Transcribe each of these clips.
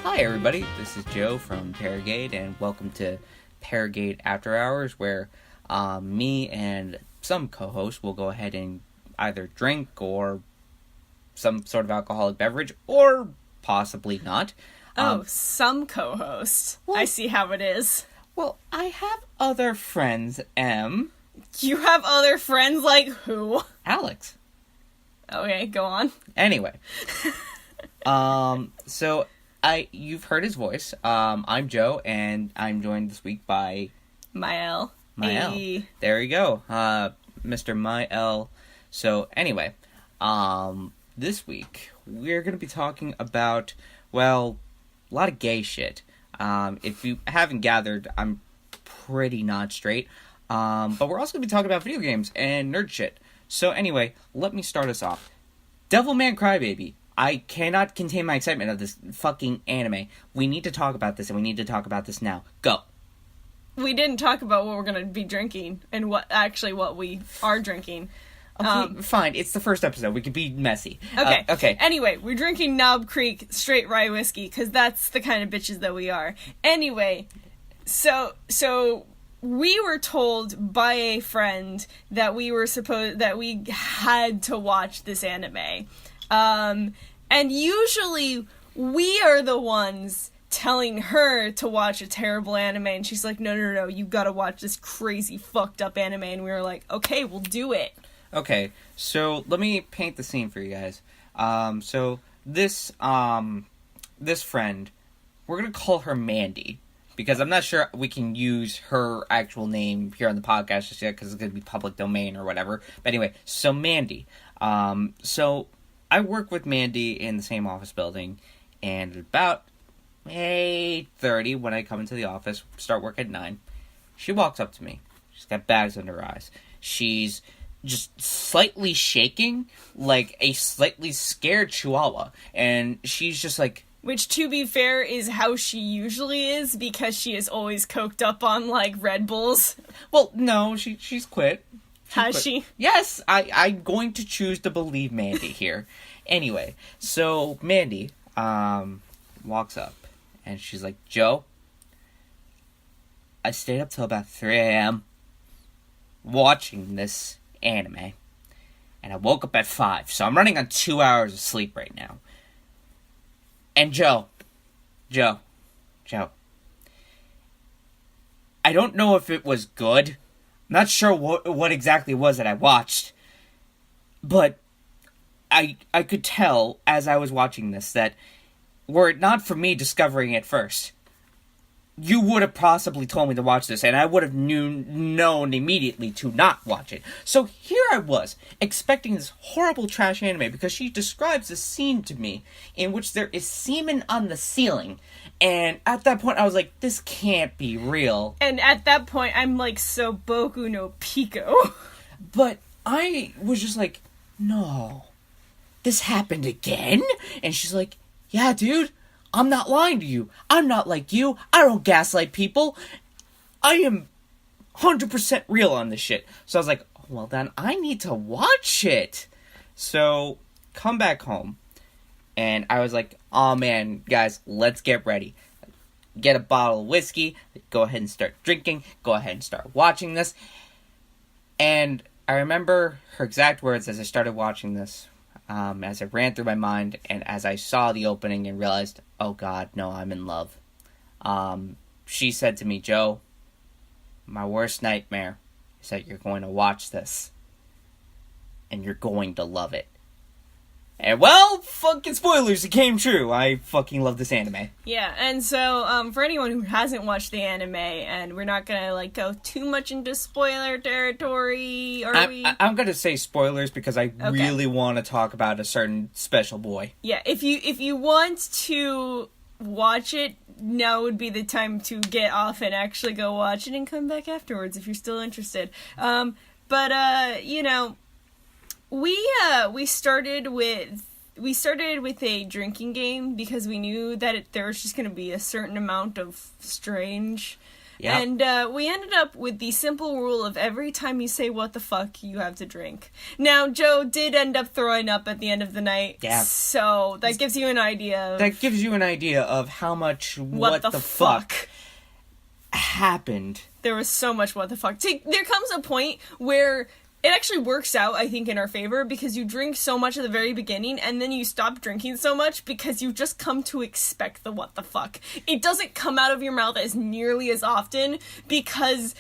Hi everybody, this is Joe from Paragade, and welcome to Paragade After Hours, where me and some co-hosts will go ahead and either drink or some sort of alcoholic beverage, or possibly not. Some co-host. Well, I see how it is. Well, I have other friends, You have other friends like who? Alex. Okay, go on. Anyway. So you've heard his voice. I'm Joe, and I'm joined this week by Mael. Mael. There you go. Mr. Mael. So anyway, this week we're going to be talking about, well, a lot of gay shit. If you haven't gathered, I'm pretty not straight. But we're also going to be talking about video games and nerd shit. So anyway, let me start us off. Devilman Crybaby. I cannot contain my excitement of this fucking anime. We need to talk about this, and we need to talk about this now. Go. We didn't talk about what we're going to be drinking and what we are drinking. Okay, fine. It's the first episode. We could be messy. Okay. Okay. Anyway, we're drinking Knob Creek straight rye whiskey, because that's the kind of bitches that we are. Anyway, so we were told by a friend that we had to watch this anime. And usually we are the ones telling her to watch a terrible anime, and she's like, no, you gotta watch this crazy fucked up anime, and we were like, okay, we'll do it. Okay, so let me paint the scene for you guys. So this friend, we're gonna call her Mandy, because I'm not sure we can use her actual name here on the podcast just yet, because it's gonna be public domain or whatever. But anyway, so Mandy. So I work with Mandy in the same office building, and about 8:30 when I come into the office, start work at 9, she walks up to me. She's got bags under her eyes. She's just slightly shaking, like a slightly scared chihuahua, and she's just like... Which, to be fair, is how she usually is, because she is always coked up on, like, Red Bulls. Well, no, she's quit. Has she? Yes, I'm going to choose to believe Mandy here. Anyway, so Mandy walks up, and she's like, Joe, I stayed up till about 3 a.m. watching this anime, and I woke up at 5, so I'm running on 2 hours of sleep right now. And Joe, I don't know if it was good. I'm not sure what exactly it was that I watched, but I could tell as I was watching this that were it not for me discovering it first, you would have possibly told me to watch this, and I would have known immediately to not watch it. So here I was, expecting this horrible trash anime, because she describes a scene to me in which there is semen on the ceiling. And at that point, I was like, this can't be real. And at that point, I'm like, so Boku no Pico. But I was just like, no, this happened again? And she's like, yeah, dude, I'm not lying to you. I'm not like you. I don't gaslight people. I am 100% real on this shit. So I was like, oh, well then, I need to watch it. So, come back home. And I was like, oh man, guys, let's get ready. Get a bottle of whiskey, go ahead and start drinking, go ahead and start watching this. And I remember her exact words as I started watching this, as it ran through my mind, and as I saw the opening and realized, oh god, no, I'm in love. She said to me, Joe, my worst nightmare is that you're going to watch this, and you're going to love it. And, well, fucking spoilers, it came true. I fucking love this anime. Yeah, and so, for anyone who hasn't watched the anime, and we're not gonna, like, go too much into spoiler territory, I'm gonna say spoilers because I really want to talk about a certain special boy. Yeah, if you want to watch it, now would be the time to get off and actually go watch it and come back afterwards if you're still interested. You know... We started with a drinking game because we knew that there was just going to be a certain amount of strange Yep. And we ended up with the simple rule of every time you say what the fuck, you have to drink. Now, Joe did end up throwing up at the end of the night. Yeah. So that gives you an idea of... That gives you an idea of how much what the fuck happened. There was so much what the fuck. There comes a point where it actually works out, I think, in our favor, because you drink so much at the very beginning, and then you stop drinking so much because you just come to expect the what the fuck. It doesn't come out of your mouth as nearly as often because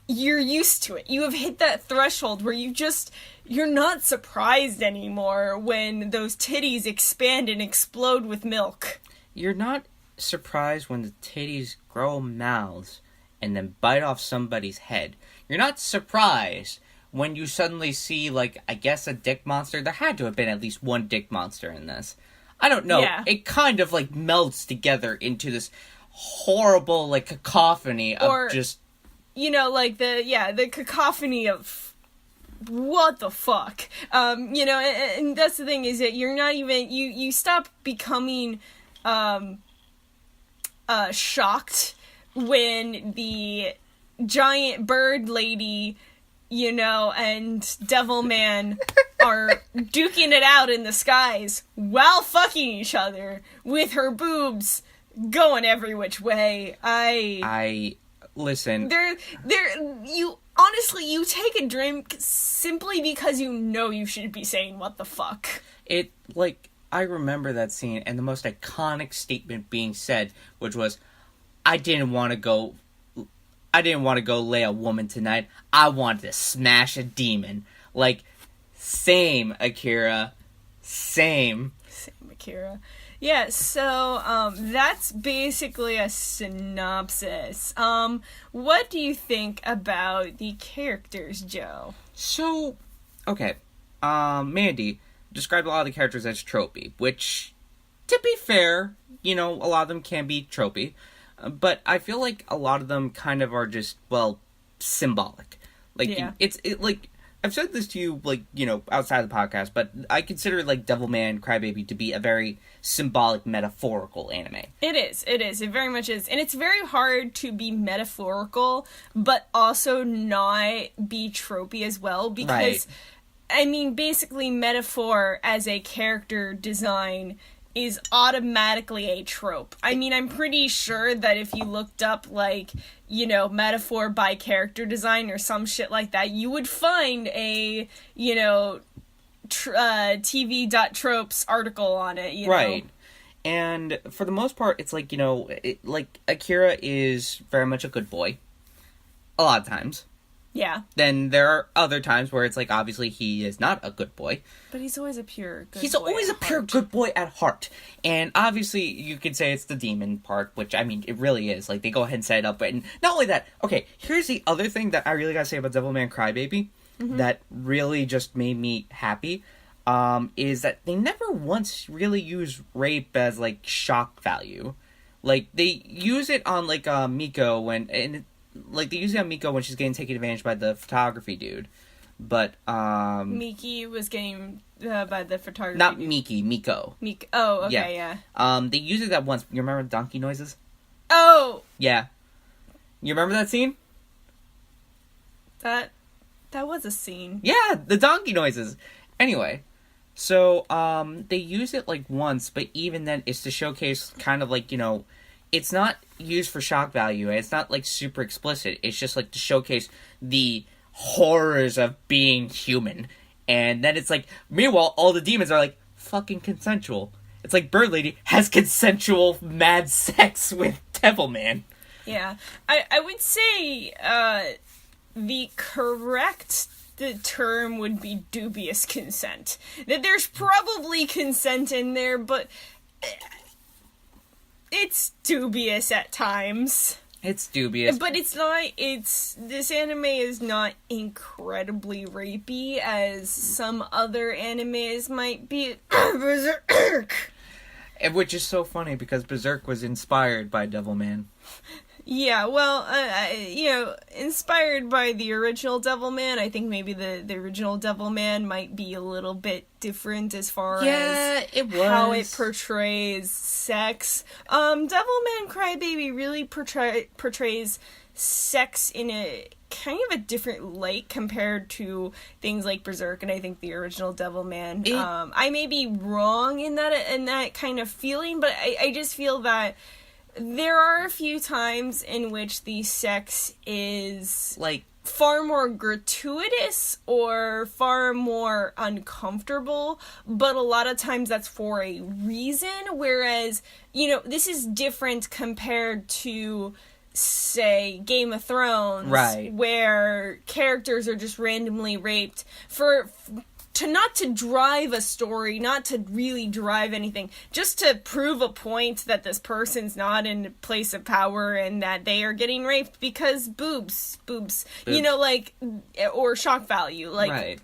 you're used to it. You have hit that threshold where you're not surprised anymore when those titties expand and explode with milk. You're not surprised when the titties grow mouths and then bite off somebody's head. You're not surprised when you suddenly see, like, I guess a dick monster. There had to have been at least one dick monster in this. I don't know. Yeah. It kind of, like, melts together into this horrible, like, cacophony of just... You know, like, the cacophony of what the fuck. You know, and that's the thing, is that you're not even... You stop becoming shocked when the giant bird lady... you know, and Devilman are duking it out in the skies while fucking each other with her boobs going every which way. Listen. Honestly, you take a drink simply because you know you should be saying what the fuck. I remember that scene and the most iconic statement being said, which was, I didn't want to go lay a woman tonight. I wanted to smash a demon. Like, same, Akira. Same. Same, Akira. Yeah, so, that's basically a synopsis. What do you think about the characters, Joe? So, okay. Mandy described a lot of the characters as tropey, which, to be fair, you know, a lot of them can be tropey. But I feel like a lot of them kind of are just, well, symbolic. Like, yeah. Like, I've said this to you, like, you know, outside of the podcast, but I consider, like, Devilman Crybaby to be a very symbolic, metaphorical anime. It is. It very much is. And it's very hard to be metaphorical, but also not be tropey as well, because, right. I mean, basically, metaphor as a character design is automatically a trope. I mean, I'm pretty sure that if you looked up, like, you know, metaphor by character design or some shit like that, you would find a, you know, TV.tropes article on it, you know? Right. And for the most part, it's like, you know, like, Akira is very much a good boy. A lot of times. Yeah. Then there are other times where it's like, obviously, he is not a good boy. But he's always a pure good boy. He's always a pure good boy at heart. And obviously, you could say it's the demon part, which, I mean, it really is. Like, they go ahead and set it up. And not only that, okay, here's the other thing that I really gotta say about Devilman Crybaby that really just made me happy, is that they never once really use rape as, like, shock value. Like, they use it on, like, Miko when she's getting taken advantage by the photography dude. But, Miki was getting, by the photography not dude. Miko. Oh, okay, yeah. They used it that once. You remember donkey noises? Oh! Yeah. You remember that scene? That was a scene. Yeah, the donkey noises. Anyway, so, they use it, like, once, but even then, it's to showcase kind of, like, you know, it's not used for shock value, and it's not, like, super explicit. It's just, like, to showcase the horrors of being human. And then it's like, meanwhile, all the demons are, like, fucking consensual. It's like Bird Lady has consensual mad sex with Devilman. Yeah. I would say, the correct term would be dubious consent. That there's probably consent in there, but it's dubious at times. It's dubious. But this anime is not incredibly rapey as some other animes might be. Berserk! Which is so funny because Berserk was inspired by Devilman. Yeah, well, you know, inspired by the original Devilman, I think maybe the original Devilman might be a little bit different as far as it was. how it portrays sex. Devilman Crybaby really portrays sex in a kind of a different light compared to things like Berserk and I think the original Devilman. I may be wrong in that kind of feeling, but I just feel that there are a few times in which the sex is like far more gratuitous or far more uncomfortable, but a lot of times that's for a reason, whereas, this is different compared to, say, Game of Thrones, right, where characters are just randomly raped not to drive a story, not to really drive anything, just to prove a point that this person's not in a place of power and that they are getting raped because boobs. Or shock value. Right.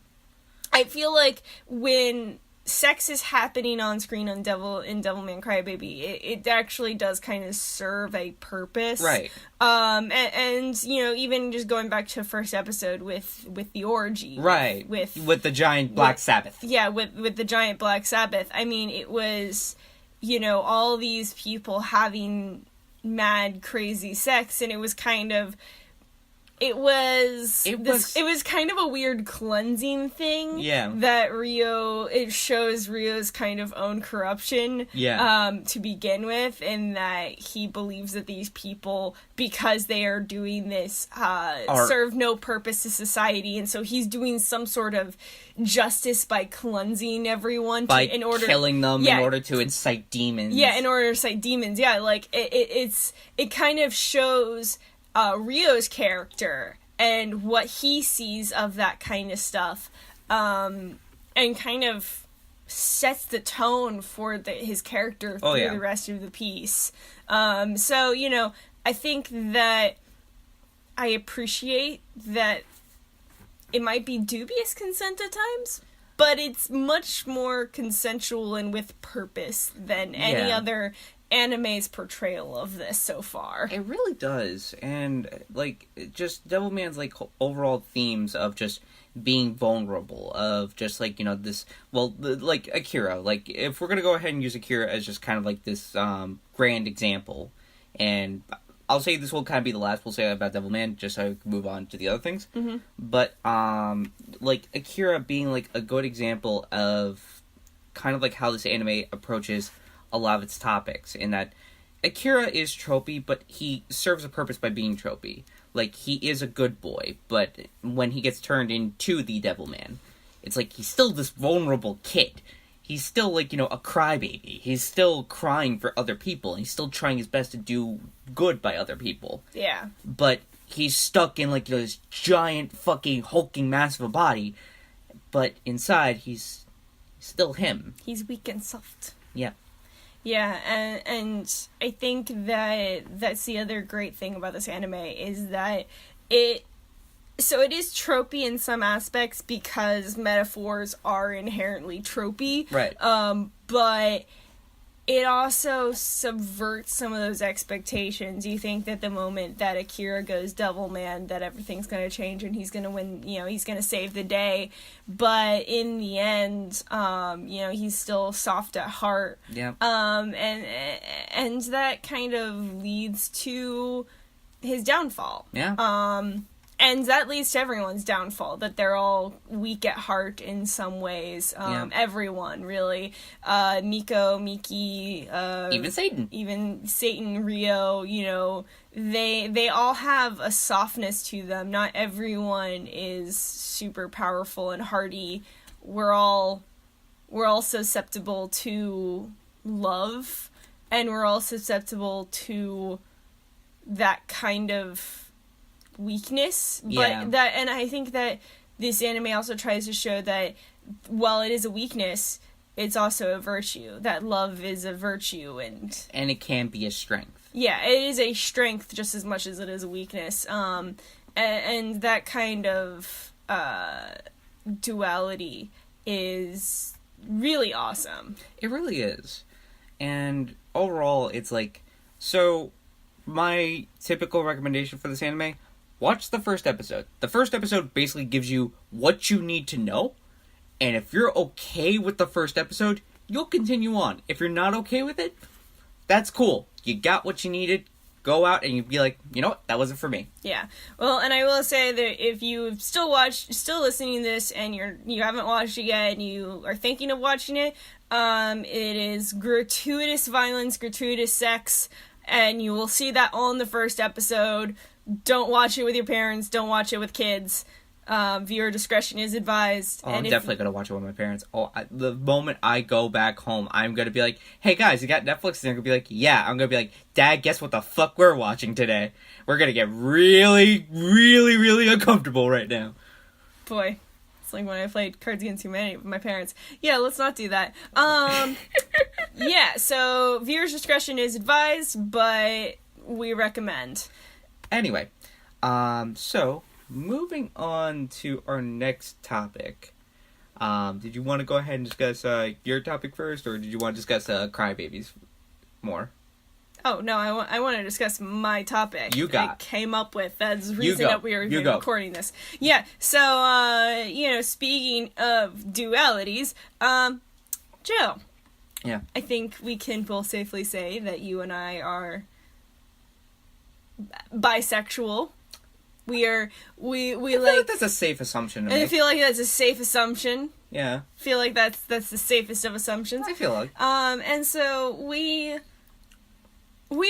I feel like when sex is happening on screen in Devilman Crybaby, it actually does kind of serve a purpose. Right. And even just going back to the first episode with the orgy. Right. With the giant Black Sabbath. Yeah, with the giant Black Sabbath. I mean, it was, all these people having mad, crazy sex, and it was kind of... It was kind of a weird cleansing thing. Yeah. That it shows Rio's kind of own corruption. Yeah. To begin with, and that he believes that these people, because they are doing this, serve no purpose to society, and so he's doing some sort of justice by cleansing everyone killing them in order to incite demons. Yeah, in order to incite demons. Yeah, like it kind of shows Rio's character and what he sees of that kind of stuff, and kind of sets the tone for his character through the rest of the piece. So, I think that I appreciate that it might be dubious consent at times, but it's much more consensual and with purpose than any other anime's portrayal of this so far. It really does. And just Devilman's overall themes of just being vulnerable, of just this, Akira, if we're gonna go ahead and use Akira as just kind of this grand example, and I'll say this will kind of be the last we'll say about Devilman, just so I can move on to the other things. Mm-hmm. But Akira being a good example of kind of how this anime approaches a lot of its topics, in that Akira is tropey, but he serves a purpose by being tropey. He is a good boy, but when he gets turned into the Devilman, it's he's still this vulnerable kid. He's still, a crybaby. He's still crying for other people, and he's still trying his best to do good by other people. Yeah. But he's stuck in, this giant fucking hulking mass of a body, but inside, he's still him. He's weak and soft. Yeah. Yeah, and I think that's the other great thing about this anime, is that it is tropey in some aspects because metaphors are inherently tropey. Right. But it also subverts some of those expectations. You think that the moment that Akira goes Devilman, that everything's going to change and he's going to win, he's going to save the day. But in the end, he's still soft at heart. Yeah. And that kind of leads to his downfall. Yeah. And that leads to everyone's downfall, that they're all weak at heart in some ways. Everyone, really. Miko, Miki, even Satan, Rio, they all have a softness to them. Not everyone is super powerful and hardy. We're all susceptible to love, and we're all susceptible to that kind of weakness, but and I think that this anime also tries to show that while it is a weakness, it's also a virtue, that love is a virtue, and it can be a strength. Yeah, it is a strength just as much as it is a weakness, and that kind of duality is really awesome. It really is. And overall, it's so my typical recommendation for this anime: watch the first episode. The first episode basically gives you what you need to know, and if you're okay with the first episode, you'll continue on. If you're not okay with it, that's cool. You got what you needed, go out and you'd be like, you know what, that wasn't for me. Yeah. Well, and I will say that if you've still listening to this and you haven't watched it yet and you are thinking of watching it, it is gratuitous violence, gratuitous sex, and you will see that all in the first episode. Don't watch it with your parents. Don't watch it with kids. Viewer discretion is advised. Oh, I'm definitely going to watch it with my parents. The moment I go back home, I'm going to be like, hey guys, you got Netflix? And they're going to be like, yeah. I'm going to be like, Dad, guess what the fuck we're watching today? We're going to get really, really, really uncomfortable right now. Boy, it's like when I played Cards Against Humanity with my parents. Yeah, let's not do that. Yeah, so viewers discretion is advised, but we recommend. Anyway, so moving on to our next topic. Did you want to go ahead and discuss your topic first, or did you want to discuss Crybabies more? Oh, no, I want to discuss my topic. I came up with. That's the reason that we are recording this. Yeah, so, speaking of dualities, Joe. Yeah. I think we can both safely say that you and I are bisexual. We feel like that's a safe assumption to make. I feel like that's a safe assumption. Yeah. I feel like that's the safest of assumptions. I feel like. And so we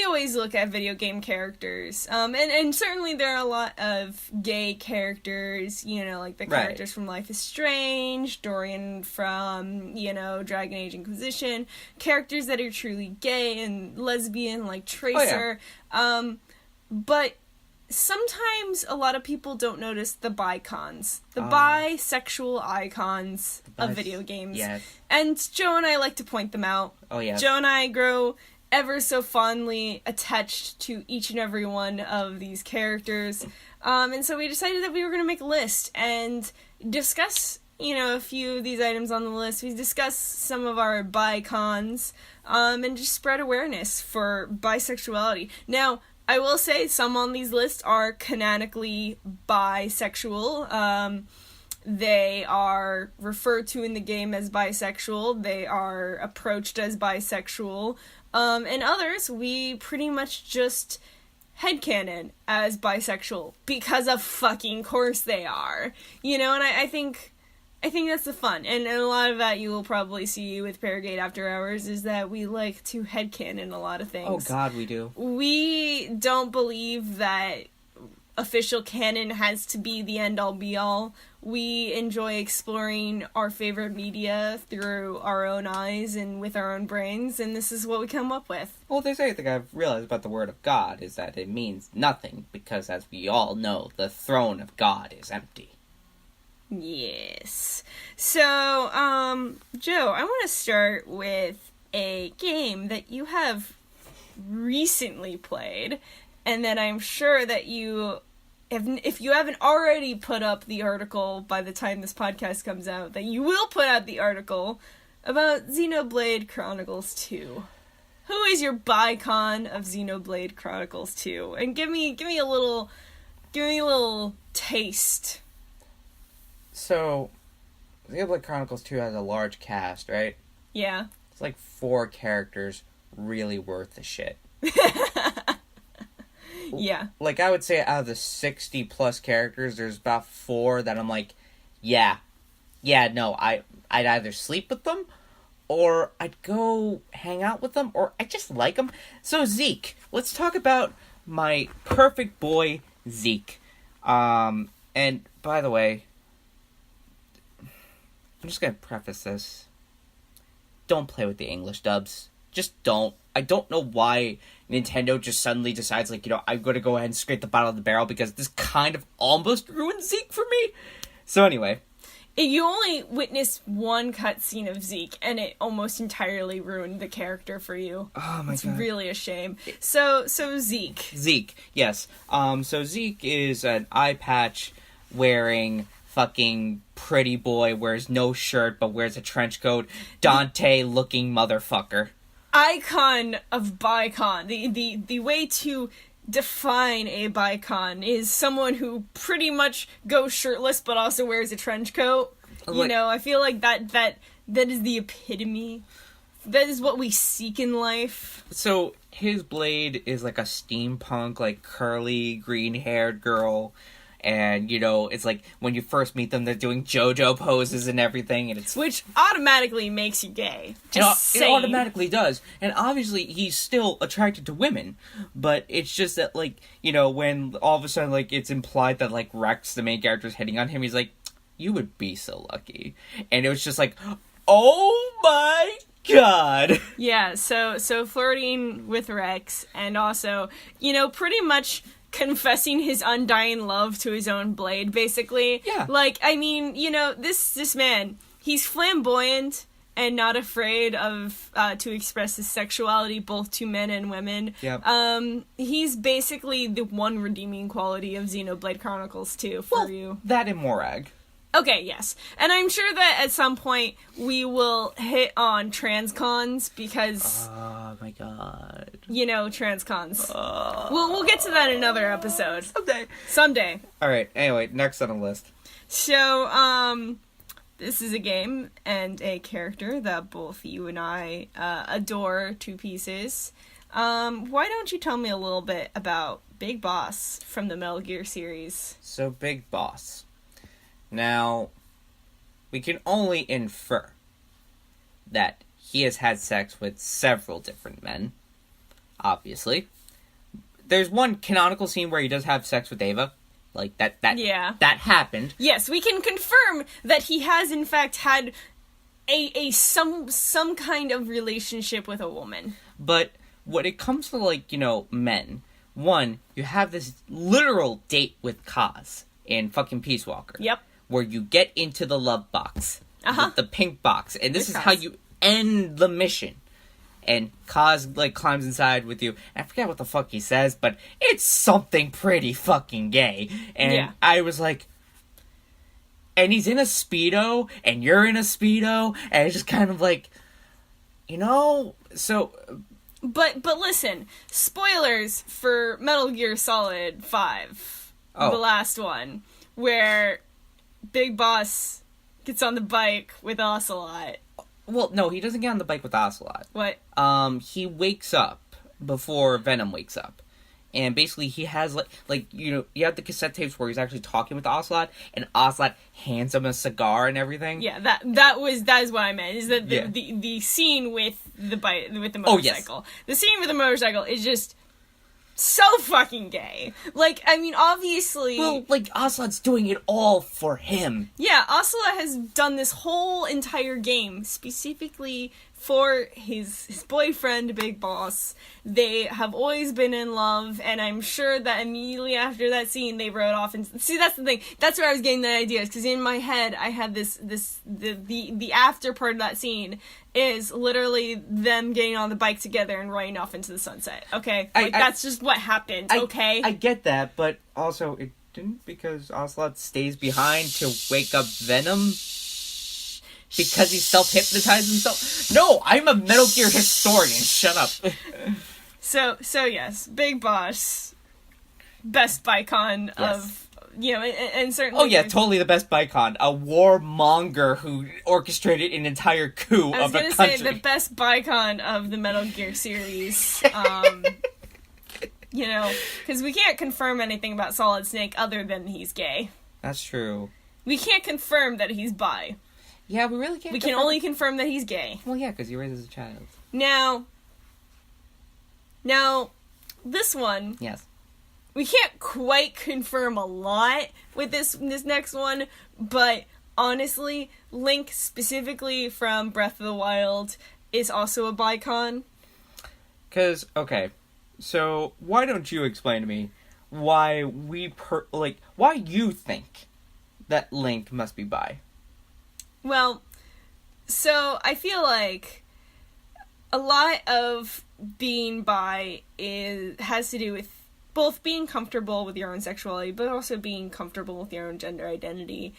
always look at video game characters. And certainly there are a lot of gay characters, like the characters from Life is Strange, Dorian from, Dragon Age Inquisition, characters that are truly gay and lesbian, like Tracer. Oh, yeah. But sometimes a lot of people don't notice the BiCons, the bisexual icons of video games. Yes. And Joe and I like to point them out. Oh, yeah. Joe and I grow ever so fondly attached to each and every one of these characters. And so we decided that we were going to make a list and discuss, a few of these items on the list. We discuss some of our BiCons, and just spread awareness for bisexuality. Now, I will say some on these lists are canonically bisexual. They are referred to in the game as bisexual. They are approached as bisexual. And others, we pretty much just headcanon as bisexual because of fucking course they are. And I think that's the fun. And a lot of that you will probably see with Paragade After Hours is that we like to headcanon a lot of things. Oh god, we do. We don't believe that official canon has to be the end-all be-all. We enjoy exploring our favorite media through our own eyes and with our own brains, and this is what we come up with. Well, if there's anything I've realized about the Word of God is that it means nothing, because as we all know, the throne of God is empty. Yes. So, Joe, I want to start with a game that you have recently played, and that I'm sure that if you haven't already put up the article by the time this podcast comes out, that you will put out the article about Xenoblade Chronicles 2. Who is your BiCon of Xenoblade Chronicles 2? And give me a little taste. So, Xenoblade Chronicles 2 has a large cast, right? Yeah. It's like 4 characters really worth the shit. Yeah. Like, I would say out of the 60 plus characters, there's about 4 that I'm like, I'd either sleep with them, or I'd go hang out with them, or I just like them. So, Zeke. Let's talk about my perfect boy, Zeke. And, by the way, I'm just gonna preface this. Don't play with the English dubs. Just don't. I don't know why Nintendo just suddenly decides, I'm gonna go ahead and scrape the bottom of the barrel, because this kind of almost ruined Zeke for me. So anyway. You only witnessed one cutscene of Zeke, and it almost entirely ruined the character for you. Oh my god. It's really a shame. So Zeke. Zeke, yes. So Zeke is an eye patch wearing fucking pretty boy, wears no shirt but wears a trench coat, Dante looking motherfucker. Icon of BiCon. The way to define a BiCon is someone who pretty much goes shirtless but also wears a trench coat. I feel like that is the epitome what we seek in life. So his blade is like a steampunk, like curly, green-haired girl. And, it's like, when you first meet them, they're doing JoJo poses and everything, and it's... Which automatically makes you gay. It automatically does. And obviously, he's still attracted to women. But it's just that, like, when all of a sudden, like, it's implied that, like, Rex, the main character, is hitting on him, he's like, you would be so lucky. And it was just like, oh my god! Yeah, so flirting with Rex, and also, pretty much... confessing his undying love to his own blade, basically. Yeah. Like, I mean, this man, he's flamboyant and not afraid of to express his sexuality both to men and women. Yep. He's basically the one redeeming quality of Xenoblade Chronicles 2 for you. That and Morag. Okay, yes. And I'm sure that at some point we will hit on transcons because... Oh my god. Transcons. We'll get to that in another episode. Someday. Alright, anyway, next on the list. So, this is a game and a character that both you and I adore to pieces. Why don't you tell me a little bit about Big Boss from the Metal Gear series? So, Big Boss. Now, we can only infer that he has had sex with several different men, obviously. There's one canonical scene where he does have sex with Ava. Like, that happened. Yes, we can confirm that he has, in fact, had some kind of relationship with a woman. But when it comes to, like, men, one, you have this literal date with Kaz in fucking Peace Walker. Yep. Where you get into the love box. Uh-huh. The pink box. And this is Kaz. how you end the mission. And Kaz, like, climbs inside with you. I forget what the fuck he says, but it's something pretty fucking gay. And yeah. I was like... And he's in a Speedo, and you're in a Speedo, and it's just kind of like... so... But listen, spoilers for Metal Gear Solid 5. Oh. The last one. Where... Big Boss gets on the bike with Ocelot. Well, no, he doesn't get on the bike with Ocelot. What? He wakes up before Venom wakes up. And basically he has, you have the cassette tapes where he's actually talking with Ocelot, and Ocelot hands him a cigar and everything. Yeah, that is what I meant, is that the scene with the motorcycle. Oh, yes. The scene with the motorcycle is just... so fucking gay. Like, I mean, obviously... Well, like, Ocelot's doing it all for him. Yeah, Ocelot has done this whole entire game specifically for his boyfriend, Big Boss. They have always been in love, and I'm sure that immediately after that scene, they rode off and... See, that's the thing. That's where I was getting the idea, because in my head, I had the after part of that scene is literally them getting on the bike together and riding off into the sunset. Okay? That's just what happened, okay? I get that, but also, it didn't, because Ocelot stays behind to wake up Venom... Because he self-hypnotized himself? No, I'm a Metal Gear historian. Shut up. So yes, Big Boss, best BiCon of, and certainly... Oh yeah, totally the best BiCon. A warmonger who orchestrated an entire coup of a country. I was going to say, the best BiCon of the Metal Gear series. Because we can't confirm anything about Solid Snake other than he's gay. That's true. We can't confirm that he's bi. Yeah, we really can't. We can only confirm that he's gay. Well, yeah, because he raised as a child. Now, this one... Yes. We can't quite confirm a lot with this next one, but honestly, Link, specifically from Breath of the Wild, is also a BiCon. Because, okay, so why don't you explain to me why why you think that Link must be bi? Well, so I feel like a lot of being bi has to do with both being comfortable with your own sexuality, but also being comfortable with your own gender identity,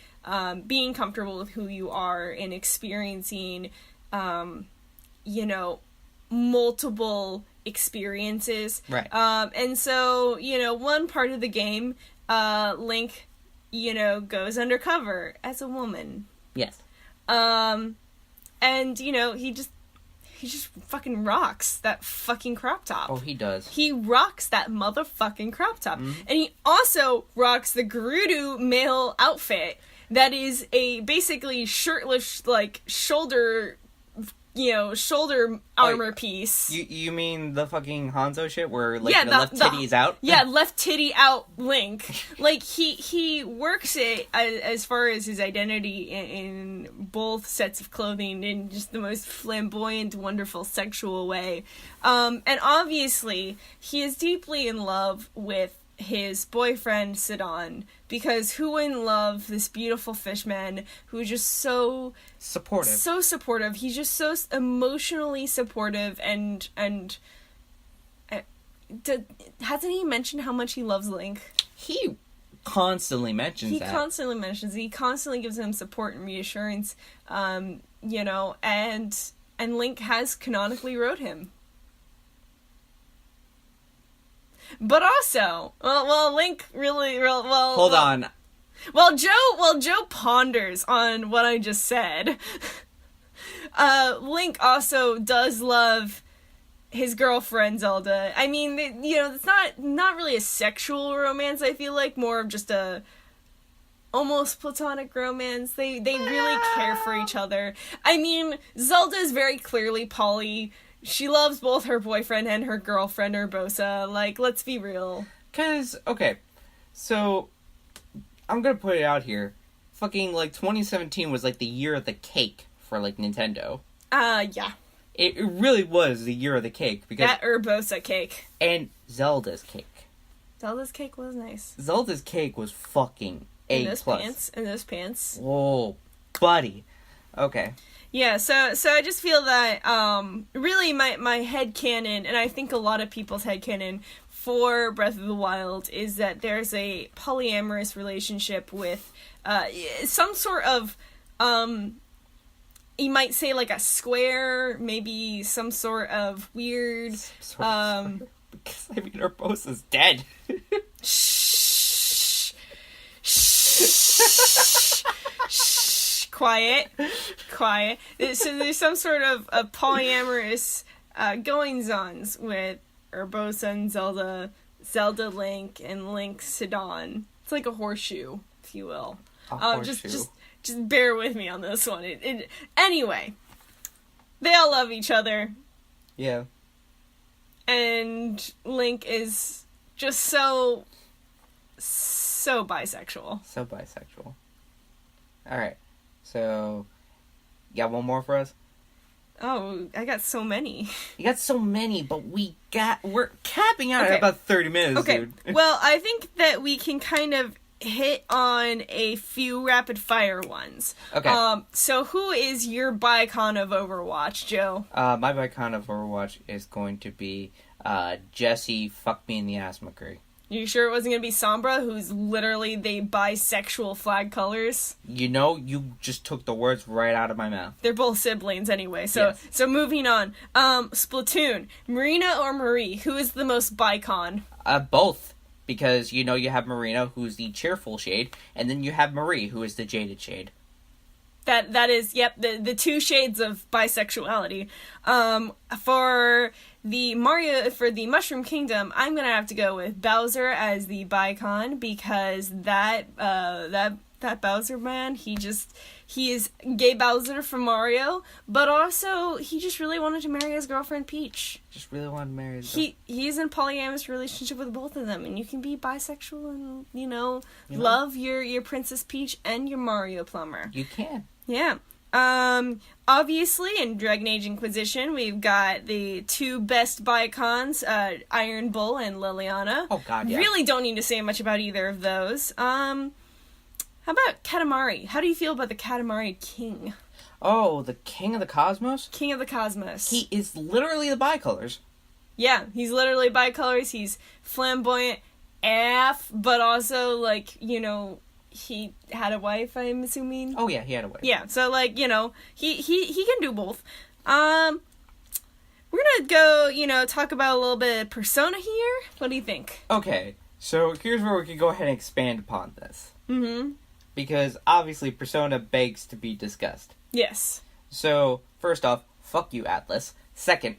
being comfortable with who you are, and experiencing, multiple experiences. Right. And so, one part of the game, Link, goes undercover as a woman. Yes. And, he fucking rocks that fucking crop top. Oh, he does. He rocks that motherfucking crop top. And he also rocks the Gerudo male outfit that is a basically shirtless, like, shoulder armor piece. You mean the fucking Hanzo shit where, like, yeah, the left titty's out? Yeah, left titty out Link. Like, he works it as far as his identity in both sets of clothing in just the most flamboyant, wonderful, sexual way. And obviously, he is deeply in love with his boyfriend, Sidon, because who wouldn't love this beautiful fishman who's just so supportive. So supportive. He's just so emotionally supportive and hasn't he mentioned how much he loves Link? He constantly mentions that. He constantly gives him support and reassurance, and Link has canonically wrote him. But also, Link really, Hold on. While Joe ponders on what I just said, Link also does love his girlfriend Zelda. I mean, it's not really a sexual romance. I feel like more of just a almost platonic romance. They really care for each other. I mean, Zelda is very clearly poly. She loves both her boyfriend and her girlfriend, Urbosa. Like, let's be real. Okay, so, I'm gonna put it out here. Fucking, like, 2017 was, like, the year of the cake for, like, Nintendo. Yeah. It really was the year of the cake, because... That Urbosa cake. And Zelda's cake. Zelda's cake was nice. Zelda's cake was fucking A+. In those pants. Whoa, buddy. Okay. Yeah, so I just feel that, really my headcanon, and I think a lot of people's headcanon for Breath of the Wild, is that there's a polyamorous relationship with, some sort of, you might say like a square, maybe some sort of weird, Because, I mean, Urbosa's dead. Shh. Quiet. So there's some sort of polyamorous goings-ons with Urbosa and Zelda Link, and Link Sidon. It's like a horseshoe, if you will. Just bear with me on this one. Anyway, they all love each other. Yeah. And Link is just so bisexual. So bisexual. Alright. So, you got one more for us? Oh, I got so many. You got so many, but we're capping out at about 30 minutes, dude. Well, I think that we can kind of hit on a few rapid fire ones. Okay. So who is your BiCon of Overwatch, Joe? My BiCon of Overwatch is going to be, Jesse Fuck Me in the Ass McCree. You sure it wasn't going to be Sombra, who's literally the bisexual flag colors? You just took the words right out of my mouth. They're both siblings anyway, so moving on. Splatoon, Marina or Marie, who is the most BiCon? Both. Because, you have Marina, who's the cheerful shade, and then you have Marie, who is the jaded shade. That is, yep, the two shades of bisexuality. For the Mushroom Kingdom, I'm gonna have to go with Bowser as the BiCon, because that Bowser man, he is gay Bowser from Mario, but also he just really wanted to marry his girlfriend Peach. Just really wanted to marry his girlfriend. He's in polyamorous relationship with both of them, and you can be bisexual and love your Princess Peach and your Mario Plumber. You can. Yeah. Obviously, in Dragon Age Inquisition, we've got the two best BiCons, Iron Bull and Liliana. Oh, God, yeah. Really don't need to say much about either of those. How about Katamari? How do you feel about the Katamari King? Oh, the King of the Cosmos? King of the Cosmos. He is literally the bicolors. Yeah, he's literally bicolors. He's flamboyant AF, but also, he had a wife, I'm assuming. Oh, yeah, he had a wife. Yeah, so, he can do both. We're gonna go, talk about a little bit of Persona here. What do you think? Okay, so here's where we can go ahead and expand upon this. Mm-hmm. Because, obviously, Persona begs to be discussed. Yes. So, first off, fuck you, Atlas. Second.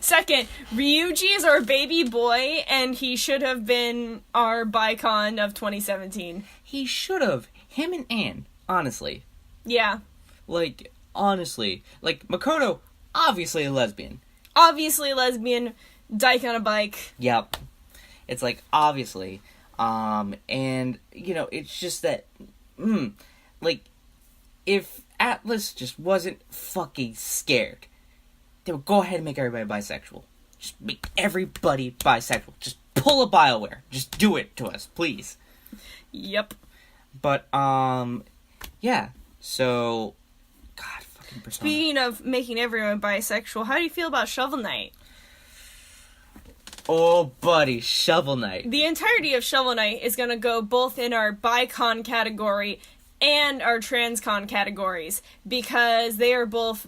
Second, Ryuji is our baby boy, and he should have been our BiCon of 2017. He should have. Him and Anne, honestly. Yeah. Like, honestly. Like, Makoto, obviously a lesbian. Obviously lesbian, dyke on a bike. Yep. It's like, obviously. And, you know, it's just that, like, if Atlas just wasn't fucking scared, they would go ahead and make everybody bisexual. Just make everybody bisexual. Just pull a BioWare. Just do it to us, please. Yep. But, yeah. So, God, fucking Persona. Speaking of making everyone bisexual, how do you feel about Shovel Knight? Oh, buddy, Shovel Knight. The entirety of Shovel Knight is going to go both in our BiCon category and our TransCon categories, because they are both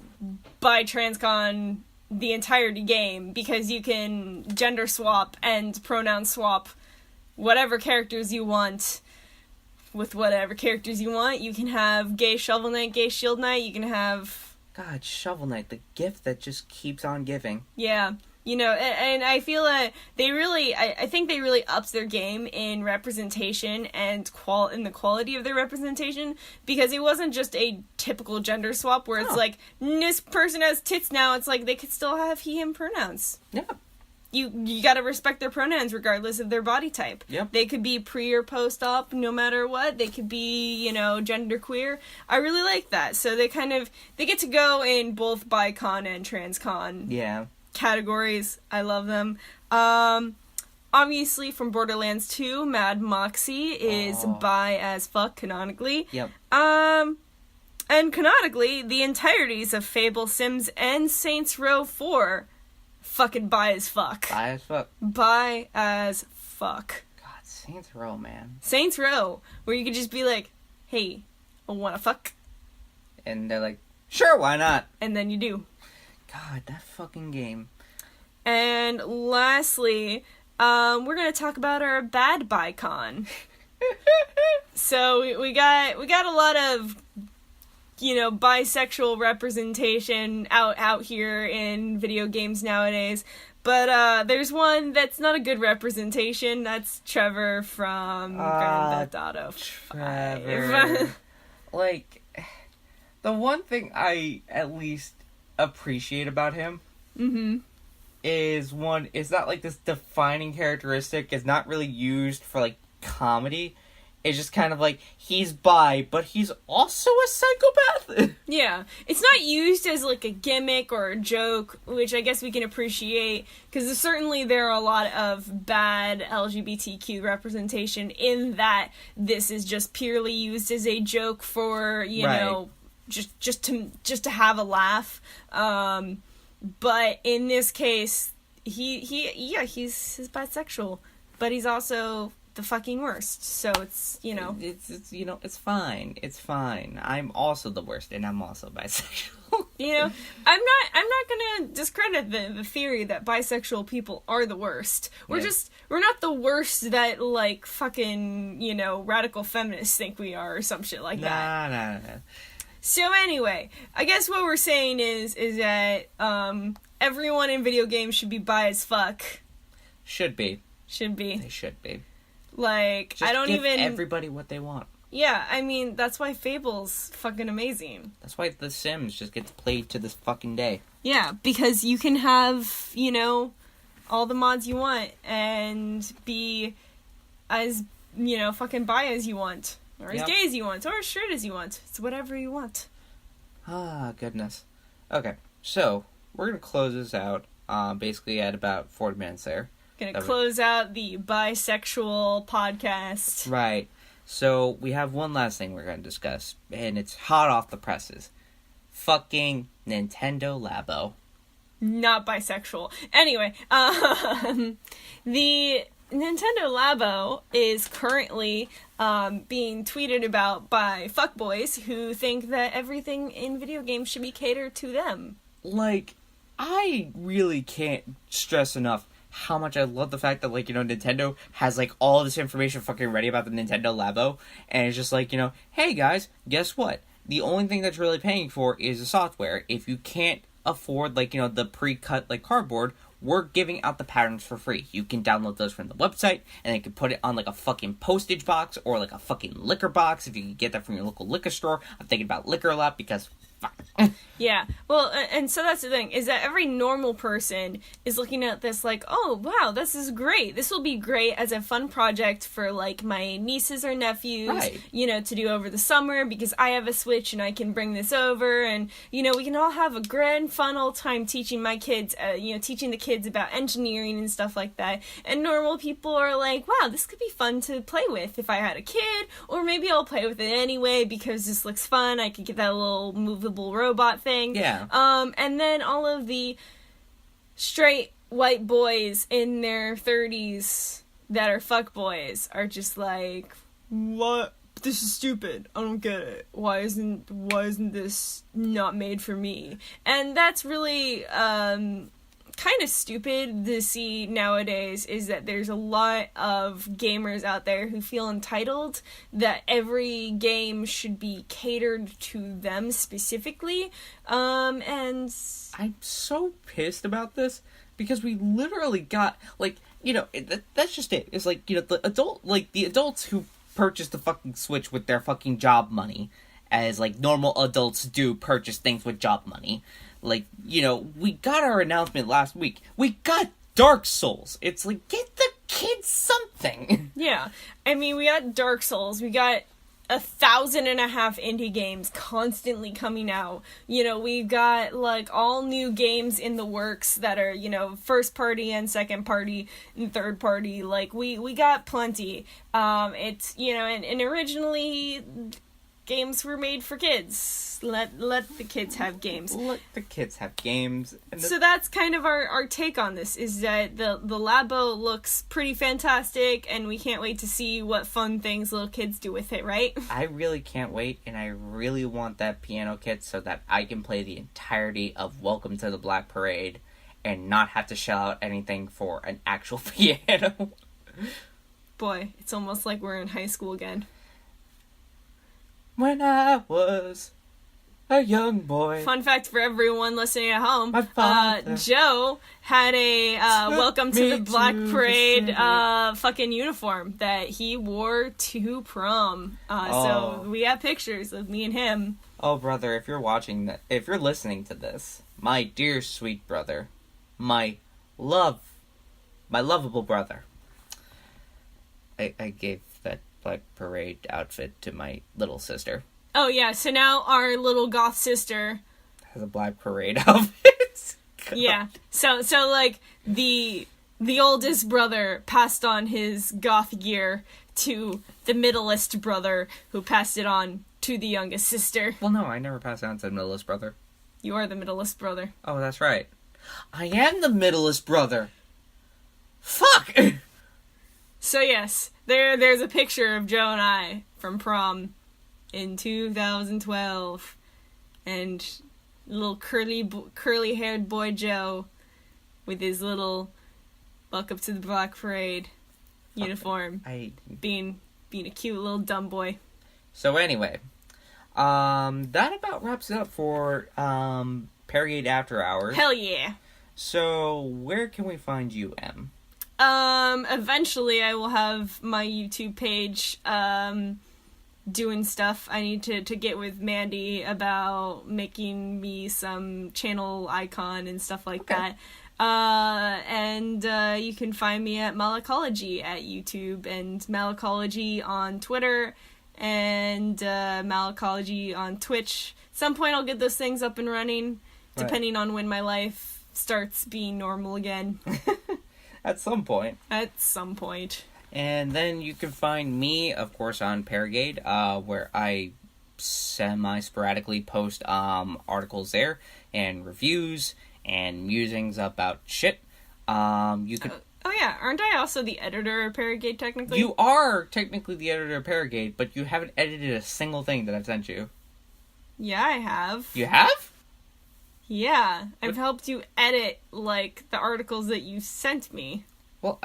by TransCon the entirety game, because you can gender swap and pronoun swap whatever characters you want with whatever characters you want. You can have gay Shovel Knight, gay Shield Knight, you can have... God, Shovel Knight, the gift that just keeps on giving. Yeah. You know, and I feel that they really, I think they really upped their game in representation and in the quality of their representation, because it wasn't just a typical gender swap where it's like, this person has tits now, it's like they could still have he, him pronouns. Yeah. You gotta respect their pronouns regardless of their body type. Yep. They could be pre or post op, no matter what. They could be, you know, gender queer. I really like that. So they get to go in both BiCon and TransCon. Yeah. Categories. I love them. Obviously from Borderlands 2, Mad Moxie is bi as fuck canonically. Yep. And canonically, the entireties of Fable, Sims, and Saints Row 4 fucking bi as fuck. Bi as fuck. Bi as fuck. God, Saints Row, man. Saints Row, where you could just be like, hey, I wanna fuck. And they're like, sure, why not? And then you do. God, that fucking game. And lastly, we're gonna talk about our bad BiCon. So we got a lot of, you know, bisexual representation out here in video games nowadays. But there's one that's not a good representation. That's Trevor from Grand Theft Auto 5. Trevor. Like, the one thing I at least appreciate about him is not like this defining characteristic. It's not really used for like comedy. It's just kind of like, he's bi, but he's also a psychopath. Yeah. It's not used as like a gimmick or a joke, which I guess we can appreciate, because certainly there are a lot of bad LGBTQ representation in that this is just purely used as a joke for, you know, just to have a laugh. But in this case, he's bisexual, but he's also the fucking worst. So it's, you know, it's you know, it's fine. It's fine. I'm also the worst, and I'm also bisexual. You know, I'm not gonna discredit the theory that bisexual people are the worst. We're not the worst that, like, fucking, you know, radical feminists think we are, or some shit like that. Nah. So anyway, I guess what we're saying is that everyone in video games should be bi as fuck. Should be. They should be. Like, Just I don't give even... everybody what they want. Yeah, I mean, that's why Fable's fucking amazing. That's why The Sims just gets played to this fucking day. Yeah, because you can have, you know, all the mods you want and be as, you know, fucking bi as you want. Or as gay as you want. Or as straight as you want. It's whatever you want. Ah, goodness. Okay, so we're going to close this out basically at about 40 minutes there. Gonna close out the bisexual podcast. Right. So we have one last thing we're going to discuss, and it's hot off the presses. Fucking Nintendo Labo. Not bisexual. Anyway, the Nintendo Labo is currently being tweeted about by fuckboys who think that everything in video games should be catered to them. Like, I really can't stress enough how much I love the fact that, like, you know, Nintendo has, like, all this information fucking ready about the Nintendo Labo, and it's just like, you know, hey guys, guess what? The only thing that's really paying for is the software. If you can't afford, like, the pre-cut, like, cardboard, we're giving out the patterns for free. You can download those from the website, and you can put it on, like, a fucking postage box, or, like, a fucking liquor box, if you can get that from your local liquor store. I'm thinking about liquor a lot, because fuck. Yeah, well, and so that's the thing, is that every normal person is looking at this like, oh, wow, this is great. This will be great as a fun project for, like, my nieces or nephews, Right. To do over the summer, because I have a Switch and I can bring this over, and, we can all have a grand, fun old time teaching my kids, teaching the kids about engineering and stuff like that. And normal people are like, wow, this could be fun to play with if I had a kid, or maybe I'll play with it anyway because this looks fun. I could get that little movable robot thing. Yeah. And then all of the straight white boys in their 30s that are fuckboys are just like, what? This is stupid. I don't get it. Why isn't this not made for me? And that's really kind of stupid to see nowadays, is that there's a lot of gamers out there who feel entitled that every game should be catered to them specifically, and I'm so pissed about this, because we literally got, like, that's just it. It's like, the adults who purchase the fucking Switch with their fucking job money, as, like, normal adults do purchase things with job money. Like, we got our announcement last week. We got Dark Souls. It's like, get the kids something. Yeah. I mean, we got Dark Souls. We got 1,500 indie games constantly coming out. We've got, like, all new games in the works that are, first party and second party and third party. Like, we got plenty. It's, and originally games were made for kids. Let the kids have games. Let the kids have games. So that's kind of our take on this, is that the Labo looks pretty fantastic, and we can't wait to see what fun things little kids do with it, right? I really can't wait, and I really want that piano kit so that I can play the entirety of Welcome to the Black Parade and not have to shell out anything for an actual piano. Boy, it's almost like we're in high school again. When I was a young boy. Fun fact for everyone listening at home, My father Joe had a Welcome to the Black Parade fucking uniform that he wore to prom. So we have pictures of me and him. Oh, brother, if you're listening to this, my dear sweet brother, my lovable brother, I gave that Black Parade outfit to my little sister. Oh yeah, so now our little goth sister Has a Black Parade outfit. Yeah. So like the oldest brother passed on his goth gear to the middleest brother, who passed it on to the youngest sister. Well, no, I never passed it on to the middleest brother. You are the middleest brother. Oh, that's right. I am the middleest brother. Fuck! So yes, there's a picture of Joe and I from prom in 2012, and little curly-haired boy Joe with his little Welcome to the Black Parade uniform, being a cute little dumb boy. So anyway, that about wraps it up for Paragade After Hours. Hell yeah! So where can we find you, Em? Eventually I will have my YouTube page, doing stuff. I need to get with Mandy about making me some channel icon and stuff like that. And you can find me at Malacology at YouTube, and Malacology on Twitter, and Malacology on Twitch. At some point I'll get those things up and running, depending on when my life starts being normal again. At some point. And then you can find me, of course, on Paragade, where I semi-sporadically post articles there, and reviews, and musings about shit. You could... Oh yeah, aren't I also the editor of Paragade, technically? You are technically the editor of Paragade, but you haven't edited a single thing that I've sent you. Yeah, I have. You have? Yeah, I've helped you edit, like, the articles that you sent me. Well,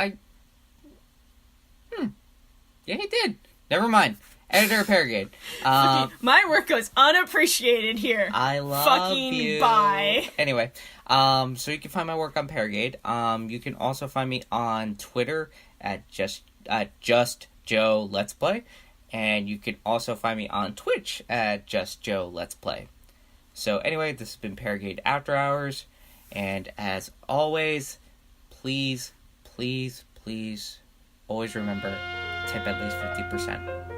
Yeah, he did. Never mind. Editor of Paragade. My work goes unappreciated here. I love Fucking you. bye. Anyway, so you can find my work on Paragade. You can also find me on Twitter at just Joe Let's Play, and you can also find me on Twitch at Just Joe Let's Play. So anyway, this has been Paragade After Hours, and as always, please, please, please, always remember, tip at least 50%.